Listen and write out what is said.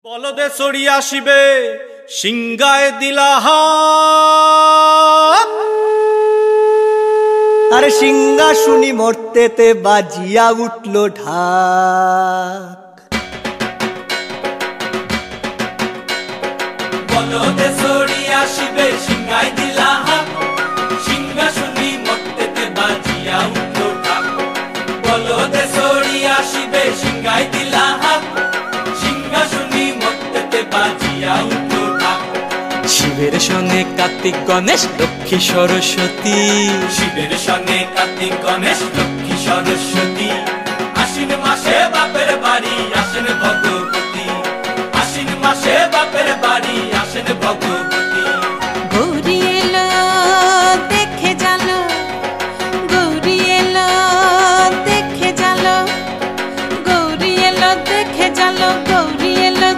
বলদে চড়ি আসিবে সিংগায় দিলা আরে সিংহা শুনি মরতেতে বাজিয়া উঠলো ঢাক। বলদে চড়ি আসিবে সিংগায় দিলা সিংহা শুনি মরতেতে বাজিয়া উঠলো ঢাক। বলদে চড়ি আসিবে সিংগায় দিলা সিংহা শুনি মরতেতে বাজিয়া উঠলো ঢাক। শিবের সঙ্গে কার্তিক গণেশ লক্ষ্মী সরস্বতী, শিবের সঙ্গে কার্তিক গণেশ লক্ষ্মী সরস্বতী। আশ্বিন মাসে বাপের বাড়ি আসেন ভগবতী, আশ্বিন মাসে বাপের বাড়ি আসেন ভগবতী।